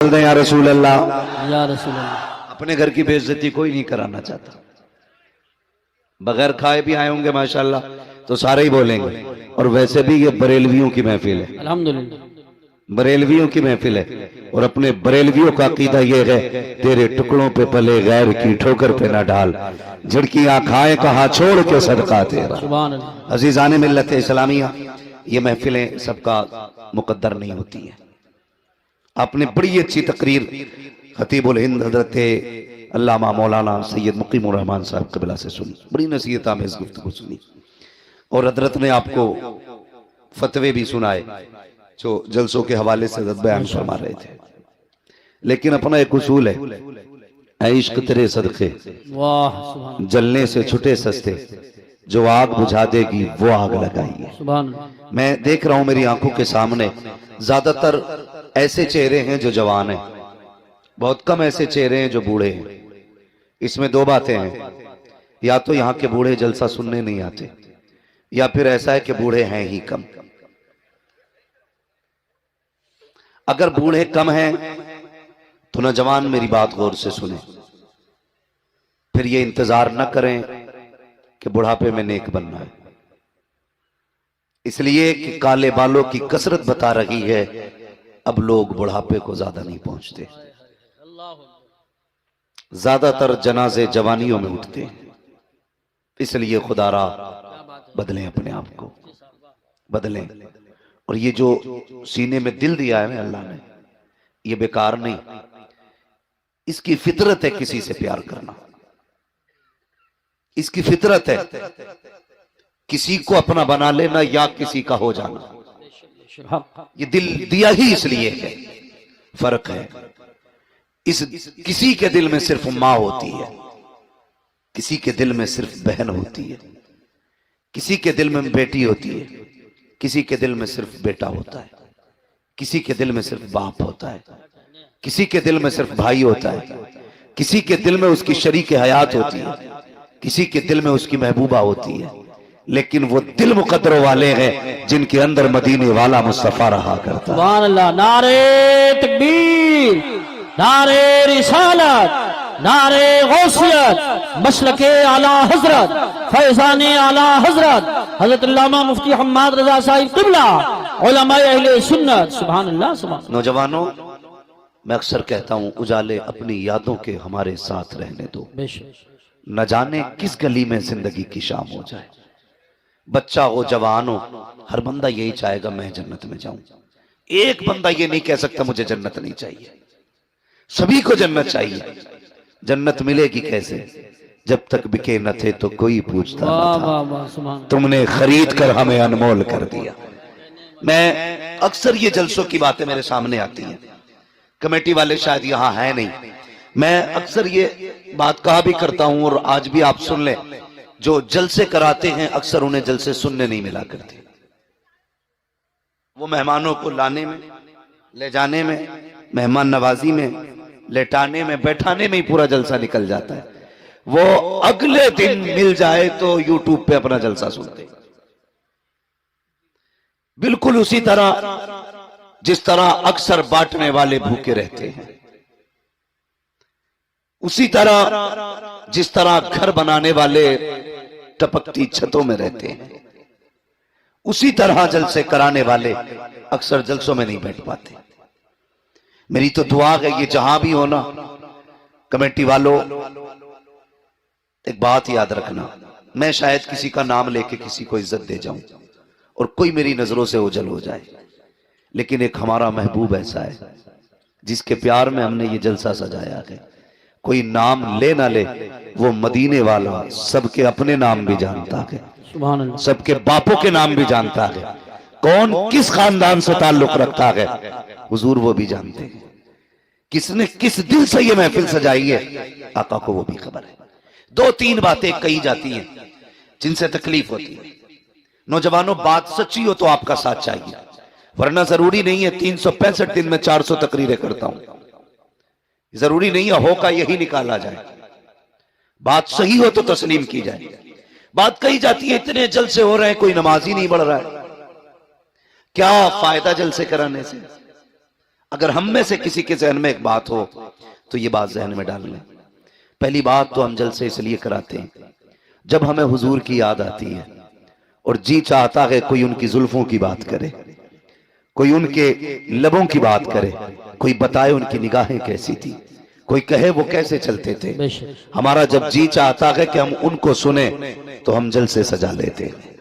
या रसूल अल्लाह। या रसूल अल्लाह। अपने घर की बेइज्जती कोई नहीं कराना चाहता। बगैर खाए भी आए होंगे माशाल्लाह तो सारे ही बोलेंगे। और वैसे भी ये बरेलवियों की महफिल है, अल्हम्दुलिल्लाह। बरेलवियों की महफिल है। और अपने बरेलवियों का अकीदा ये है, तेरे टुकड़ों पे पले गैर की ठोकर पे न डाल, झिड़कियां खाए कहा छोड़ के सदका तेरा। सुभान अल्लाह। अजीजान मिल्लत इस्लामिया, ये महफिलें सबका मुकद्दर नहीं होती है। आपने बड़ी अच्छी तकरीर खतीबुल हिंद हजरत अल्लामा मौलाना सैयद मुकीमुर रहमान साहब कबिला से सुनी, बड़ी नसीहत आमेज गुफ्तगू सुनी। और हजरत ने आपको फतवे भी सुनाए जो जलसों के हवाले से बयान फरमा रहे थे। लेकिन अपना एक उसूल है, ऐ इश्क तेरे सदके वाह सुभान जलने से छुटे सस्ते, जो आग बुझा देगी वो आग लगाइए। सुभान अल्लाह। मैं देख रहा हूं मेरी आंखों के सामने ज्यादातर ऐसे चेहरे हैं जो जवान हैं, बहुत कम ऐसे चेहरे हैं जो बूढ़े हैं। इसमें दो बातें हैं, या तो यहाँ के बूढ़े जलसा सुनने नहीं आते, या फिर ऐसा है कि बूढ़े हैं ही कम। अगर बूढ़े कम हैं तो नौजवान मेरी बात गौर से सुने, फिर ये इंतजार न करें कि बुढ़ापे में नेक बनना है। इसलिए कि काले बालों की कसरत बता रही है, अब लोग बुढ़ापे को ज्यादा नहीं पहुंचते। ज्यादातर जनाजे जवानियों में उठते हैं। इसलिए खुदारा बदलें, अपने आप को बदलें। और ये जो सीने में दिल दिया है ना अल्लाह ने, ये बेकार नहीं, इसकी फितरत है किसी से प्यार करना, इसकी फितरत है किसी को अपना बना लेना या किसी का हो जाना। ये दिल दिया ही इसलिए है। फर्क है, इस किसी के दिल में सिर्फ माँ होती है, किसी के दिल में सिर्फ बहन होती है, किसी के दिल में बेटी होती है, किसी के दिल में सिर्फ बेटा होता है, किसी के दिल में सिर्फ बाप होता है, किसी के दिल में सिर्फ भाई होता है, किसी के दिल में उसकी शरीक हयात होती है, किसी के दिल में उसकी महबूबा होती है। लेकिन वो दिल मुकद्दरों वाले हैं जिनके अंदर मदीने वाला मुस्तफा रहा करता है। सुभान अल्लाह। नारे तकबीर, नारे रिसालत, नारे गौसियत, मसलके आला हजरत, फैजाने आला हजरत हजरत अल्लामा मुफ्ती हम्माद रजा साहिब क़िबला, उलमाए अहले सुन्नत। सुभान अल्लाह। सुभान। नौजवानों, मैं अक्सर कहता हूं, उजाले अपनी यादों के हमारे साथ रहने दो, बेशक। न जाने किस गली में जिंदगी की शाम हो जाए। बच्चा हो जवान हो, हर बंदा यही चाहेगा मैं जन्नत में जाऊं। एक बंदा ये नहीं कह सकता मुझे जन्नत नहीं चाहिए। सभी को जन्नत चाहिए। जन्नत मिलेगी कैसे? जब तक बिके न थे तो कोई पूछता न था, तुमने खरीद कर हमें अनमोल कर दिया। मैं अक्सर ये जलसों की बातें मेरे सामने आती हैं, कमेटी वाले शायद यहाँ है नहीं, मैं अक्सर ये बात कहा भी करता हूं और आज भी आप सुन लें, जो जलसे कराते हैं अक्सर उन्हें जलसे सुनने नहीं मिला करते। वो मेहमानों को लाने में, ले जाने में, मेहमान नवाजी में, लेटाने में, बैठाने में ही पूरा जलसा निकल जाता है। वो अगले दिन मिल जाए तो यूट्यूब पे अपना जलसा सुनते। बिल्कुल उसी तरह जिस तरह अक्सर बांटने वाले भूखे रहते हैं, उसी तरह जिस तरह घर बनाने वाले टपकती छतों में रहते हैं, उसी तरह जलसे कराने वाले अक्सर जलसों में नहीं बैठ पाते। मेरी तो दुआ है ये जहां भी हो ना, कमेटी वालों एक बात याद रखना, मैं शायद किसी का नाम लेके किसी को इज्जत दे जाऊं और कोई मेरी नजरों से ओझल हो जाए, लेकिन एक हमारा महबूब ऐसा है जिसके प्यार में हमने ये जलसा सजाया है। कोई नाम ले ना ले, वो मदीने वाला सबके अपने नाम भी जानता है, सबके बापों के नाम भी जानता है, कौन किस खानदान से ताल्लुक रखता है हुजूर वो भी जानते हैं, किसने किस दिल से ये महफिल सजाई है आका को वो भी खबर है। दो तीन बातें कही जाती हैं जिनसे तकलीफ होती है। नौजवानों, बात सच्ची हो तो आपका साथ चाहिए, वरना जरूरी नहीं है 365 दिन में 400 तकरीरें करता हूं, जरूरी नहीं है हो का यही निकाला जाए। बात सही हो तो तस्लीम की जाए। बात कही जाती है इतने जलसे हो रहे हैं, कोई नमाज ही नहीं पढ़ रहा है, क्या फायदा जलसे कराने से? अगर हम में से किसी के जहन में एक बात हो तो ये बात जहन में डाल लें। पहली बात तो हम जलसे इसलिए कराते हैं जब हमें हुजूर की याद आती है और जी चाहता है कोई उनकी जुल्फों की बात करे, कोई उनके लबों की बात करे, कोई बताए उनकी निगाहें कैसी थी, कोई कहे वो कैसे चलते थे। हमारा जब जी चाहता है कि हम उनको सुने तो हम जलसे सजा लेते हैं।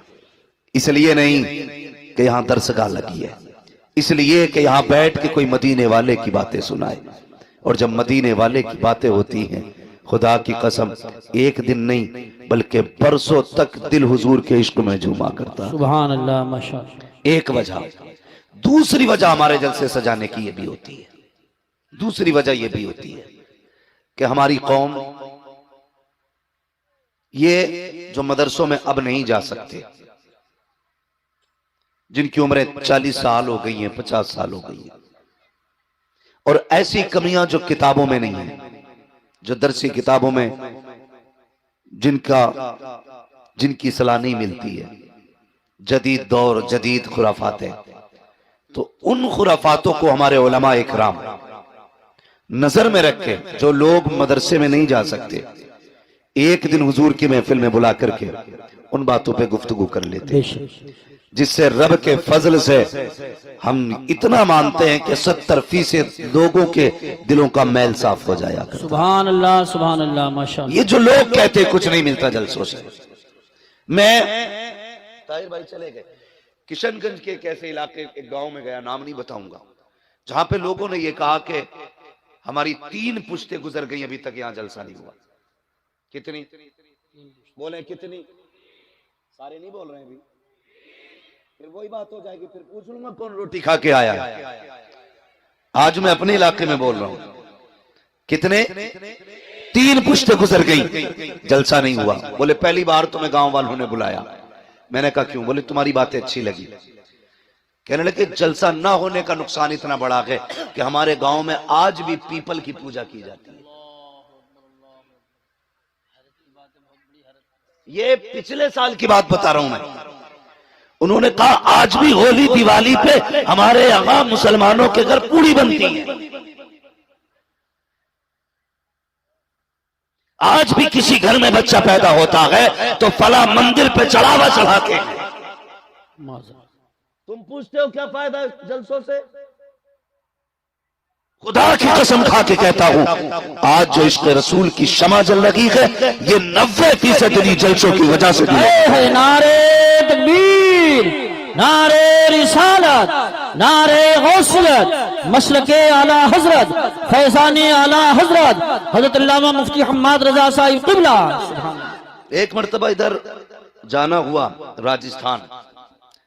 इसलिए नहीं कि यहां दरसगाह लगी है, इसलिए कि यहां बैठ के कोई मदीने वाले की बातें सुनाए। और जब मदीने वाले की बातें होती हैं, खुदा की कसम एक दिन नहीं बल्कि बरसों तक दिल हुजूर के इश्क में झूमा करता। सुभान अल्लाह, माशाअल्लाह। एक वजह। दूसरी वजह हमारे जलसे सजाने की ये भी होती है, दूसरी वजह ये भी होती है कि हमारी कौम ये जो मदरसों में अब नहीं जा सकते, जिनकी उम्रें 40 साल हो गई हैं, 50 साल हो गई हैं, और ऐसी कमियां जो किताबों में नहीं है, जो दरसी किताबों में जिनकी सलाह नहीं मिलती है, जदीद दौर जदीद खुराफात है, तो उन खुराफातों को हमारे उलमा इकराम नजर में रख के, जो लोग मदरसे में नहीं जा सकते, एक दिन हुजूर की महफिल में बुला करके उन बातों पे गुफ्तगू कर लेते, जिससे रब के फजल से हम इतना मानते हैं कि 70% लोगों के दिलों का मैल साफ हो जाया करता। सुभान अल्लाह, सुभान अल्लाह, माशाअल्लाह। ये जो लोग कहते कुछ नहीं मिलता जलसों से, मैं ताहिर भाई चले गए किशनगंज के एक ऐसे इलाके, एक गांव में गया, नाम नहीं बताऊंगा, जहां पे लोगों ने ये कहा कि हमारी 3 पुश्तें गुजर गई, अभी तक यहां जलसा नहीं हुआ। कितनी बोले? कितनी? सारे नहीं बोल रहे हैं अभी, फिर वही बात हो जाएगी, फिर पूछ लूंगा कौन रोटी खा के आया। आज मैं अपने इलाके में बोल रहा हूं, कितने? 3 पुश्तें गुजर गई, जलसा नहीं हुआ। बोले पहली बार तुम्हें गांव वालों ने बुलाया। मैंने कहा क्यों? बोले तुम्हारी बातें अच्छी लगी। कहने लगे जलसा ना होने का नुकसान इतना बड़ा है कि हमारे गांव में आज भी पीपल की पूजा की जाती है। ये पिछले साल की बात बता रहा हूं मैं। उन्होंने कहा आज भी होली दिवाली पे हमारे यहां मुसलमानों के घर पूड़ी बनती है, आज भी किसी घर में बच्चा पैदा होता है तो फला मंदिर पे चढ़ावा चढ़ा के। तुम पूछते हो क्या फायदा जलसों से? खुदा की कसम खा के कहता हूं, आज जो इश्क़ रसूल की शमा जल रही है, ये 90% जलसों की वजह से है। नारे तकबीर, नारे रिसालत, नारे गौसियत, मसलके आला हजरत, फैजाने आला हजरत हजरत अल्लामा मुफ्ती हम्माद रजा साहिब क़िबला। एक मर्तबा इधर जाना हुआ राजस्थान,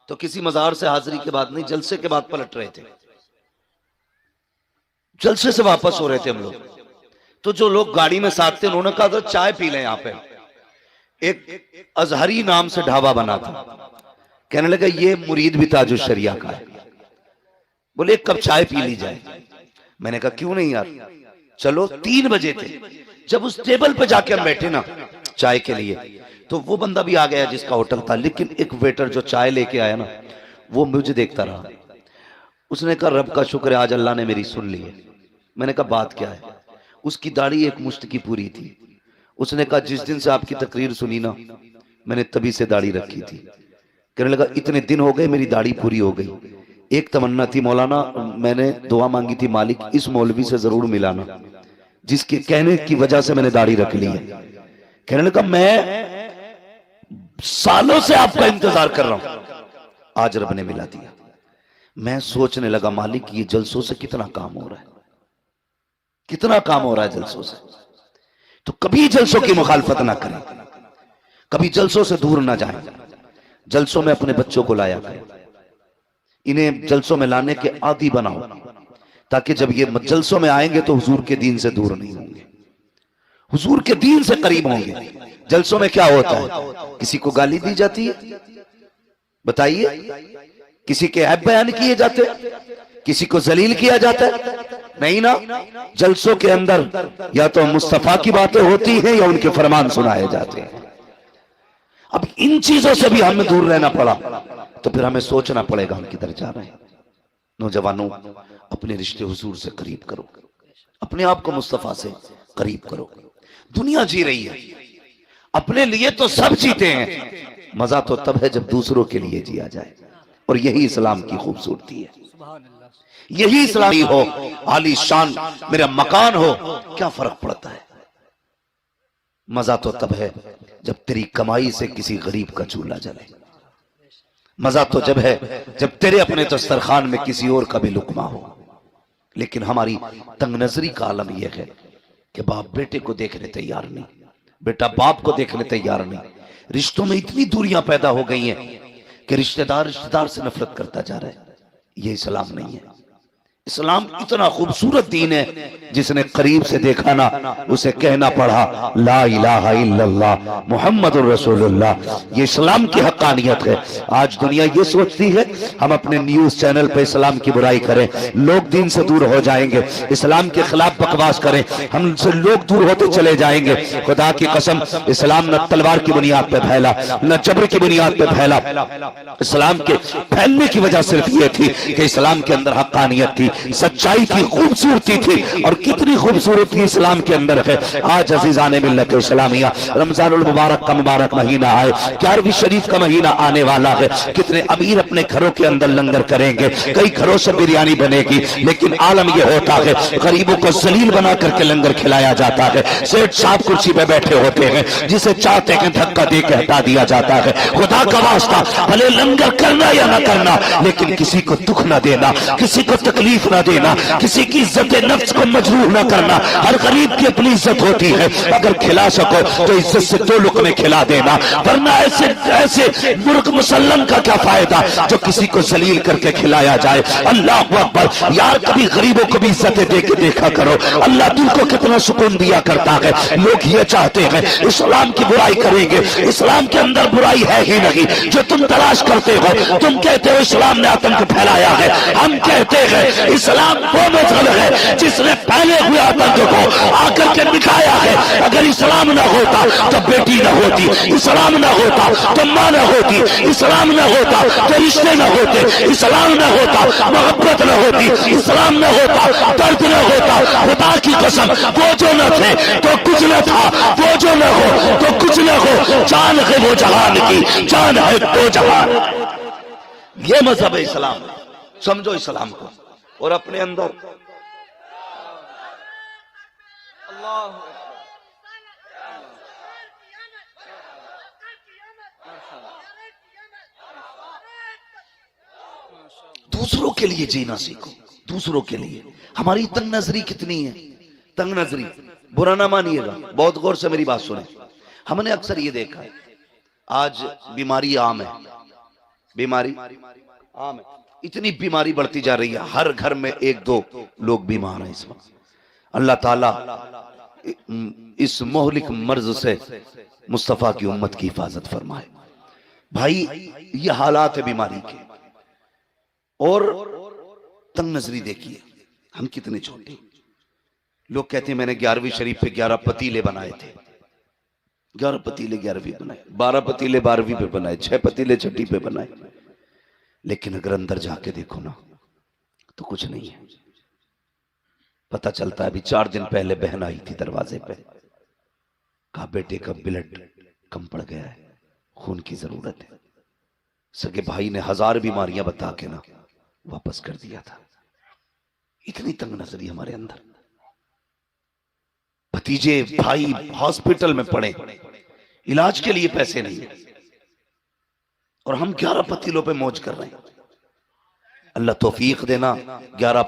तो किसी मजार से हाजिरी के बाद नहीं, जलसे के बाद पलट रहे थे। जलसे से वापस हो रहे थे हम लोग, तो जो लोग गाड़ी में साथ थे उन्होंने कहा था चाय पी लें। यहाँ पे एक अजहरी नाम से ढाबा बना था, कहने लगा ये मुरीद भी ताजुल शरिया का है, बोले एक कप चाय पी ली जाए। मैंने कहा क्यों नहीं यार, चलो। 3 बजे थे जब उस टेबल पे जाके हम बैठे ना चाय के लिए, तो वो बंदा भी आ गया जिसका होटल था, लेकिन एक वेटर जो चाय लेके आया ना, वो मुझे देखता रहा। उसने कहा रब का शुक्र है आज अल्लाह ने मेरी सुन ली है। मैंने कहा बात क्या है? उसकी दाढ़ी एक मुश्त की पूरी थी। उसने कहा जिस दिन से आपकी तकरीर सुनी ना, मैंने तभी से दाढ़ी रखी थी। कहने लगा इतने दिन हो गए मेरी दाढ़ी पूरी हो गई। एक तमन्ना थी मौलाना, मैंने दुआ मांगी थी मालिक इस मौलवी से जरूर मिलाना जिसके कहने की वजह से मैंने दाढ़ी रख ली है। कहने लगा मैं सालों से आपका इंतजार कर रहा हूं, आज रब ने मिला दिया। मैं सोचने लगा मालिक ये जलसों से कितना काम हो रहा है, कितना काम हो रहा है जलसों से। तो कभी जलसों की मुखालफत ना करें, कभी जलसों से दूर ना जाएं। जलसों में अपने बच्चों को लाया करें, इन्हें जलसों में लाने के आदी बनाओ, ताकि जब ये जलसों में आएंगे तो हुजूर के दीन से दूर नहीं होंगे, हुजूर के दीन से करीब होंगे। जलसों में क्या होता है? किसी को गाली दी जाती है, बताइए? किसी के ऐब बयान किए जाते, किसी को जलील किया जाता है? नहीं ना। जलसों के अंदर या तो मुस्तफा की बातें होती हैं या उनके फरमान सुनाए जाते हैं। अब इन चीजों से भी हमें दूर रहना पड़ा, तो फिर हमें सोचना पड़ेगा हम किधर जा रहे हैं। नौजवानों, अपने रिश्ते हुजूर से करीब करो, अपने आप को मुस्तफा से करीब करो। दुनिया जी रही है, अपने लिए तो सब जीते हैं, मजा तो तब है जब दूसरों के लिए जिया जाए। और यही इस्लाम की खूबसूरती है, यही इस्लामी हो, आली शान मेरा मकान हो, क्या फर्क पड़ता है। मजा तो तब है जब तेरी कमाई से किसी गरीब का चूल्हा जले। मजा तो जब है जब तेरे अपने दस्तरखान में किसी और का भी लुकमा हो। लेकिन हमारी तंग नजरी का आलम यह है कि बाप बेटे को देखने तैयार नहीं, बेटा बाप को देखने तैयार नहीं। रिश्तों में इतनी दूरियां पैदा हो गई हैं कि रिश्तेदार रिश्तेदार से नफरत करता जा रहा है। ये इस्लाम नहीं है। इस्लाम इतना खूबसूरत दीन है, जिसने करीब से देखा ना उसे कहना पड़ा ला इलाहा इल्लल्लाह मुहम्मदुर रसूलुल्लाह। ये इस्लाम की हक्कानियत है। आज दुनिया ये सोचती है हम अपने न्यूज चैनल पे इस्लाम की बुराई करें, लोग दीन से दूर हो जाएंगे, इस्लाम के खिलाफ बकवास करें, हमसे लोग दूर होते चले जाएंगे। खुदा की कसम, इस्लाम न तलवार की बुनियाद पे फैला, न जबर की बुनियाद पे फैला। इस्लाम के फैलने की वजह सिर्फ ये थी कि इस्लाम के अंदर हक्कानियत थी, सच्चाई की खूबसूरती थी। और कितनी खूबसूरती इस्लाम के अंदर है। आज अजीजाने मिल्लत इस्लामिया, रमजानुल मुबारक का मुबारक महीना है, 11वीं शरीफ का महीना आने वाला है। कितने अमीर अपने घरों के अंदर लंगर करेंगे, कई घरों से बिरयानी बनेगी, लेकिन आलम यह होता है गरीबों को जलील बना करके लंगर खिलाया जाता है। सेठ साहब कुर्सी पे बैठे होते हैं, जिसे चाहते हैं धक्का दे के हटा दिया जाता है। खुदा का वास्ता, भले लंगर करना या ना करना, लेकिन किसी को दुख ना देना, किसी को तकलीफ ना देना, किसी की इज्जत नफ्स को मजरूह ना करना। हर गरीब की अपनी इज्जत होती है, अगर खिला सको तो इज्जत से 2 लुक़मे खिला देना, वरना ऐसे ऐसे मुर्ग मुसल्लम का क्या फायदा जो किसी को जलील करके खिलाया जाए। अल्लाह अकबर। यार कभी गरीबों को भी इज्जत दे के देखा करो, अल्लाह दिल को कितना सुकून दिया करता है। लोग ये चाहते हैं इस्लाम की बुराई करेंगे, इस्लाम के अंदर बुराई है ही नहीं जो तुम तलाश करते हो। तुम कहते हो इस्लाम ने आतंक फैलाया है, हम कहते हैं इस्लाम वो मजहब है जिसने फैले हुए आतंक को आकर के मिटाया है। अगर इस्लाम ना होता तो बेटी ना होती, इस्लाम ना होता तो मां ना होती, इस्लाम ना होता तो रिश्ते ना होते, इस्लाम ना होता मोहब्बत ना होती, इस्लाम ना होता दर्द ना होता। खुदा की कसम, वो जो न थे तो कुछ न था, वो जो न हो तो कुछ न हो। जान है वो जहान की, जान है तो जहान। ये मजहब है इस्लाम। समझो इस्लाम को और अपने अंदर दूसरों के लिए जीना सीखो, दूसरों के लिए। हमारी तंग नजरी कितनी है, तंग नजरी। बुरा ना मानिएगा, बहुत गौर से मेरी बात सुने। हमने अक्सर ये देखा है, आज बीमारी आम है, बीमारी आम है, इतनी बीमारी बढ़ती जा रही है, हर घर में 1-2 लोग बीमार हैं इस वक्त। अल्लाह ताला इस मोहलिक मर्ज से मुस्तफा की उम्मत की हिफाजत फरमाए। भाई ये हालात है बीमारी के। और तंग नजरी देखिए, हम कितने छोटे। लोग कहते हैं मैंने 11वीं शरीफ पे 11 पतीले बनाए थे, 11 पतीले 11वीं बनाए, 12 पतीले 12वीं पे बनाए, 6 पतीले 6ठी पे बनाए। लेकिन अगर अंदर जाके देखो ना तो कुछ नहीं है। पता चलता है, अभी 4 दिन पहले बहन आई थी दरवाजे पे, कहा बेटे का ब्लड कम पड़ गया है, खून की जरूरत है। सगे भाई ने 1000 बीमारियां बता के ना वापस कर दिया था। इतनी तंग नजरी हमारे अंदर। भतीजे भाई हॉस्पिटल में पड़े, इलाज के लिए पैसे नहीं, और हम 11 पतीलों पे मौज कर रहे हैं। अल्लाह तौफीक देना, 11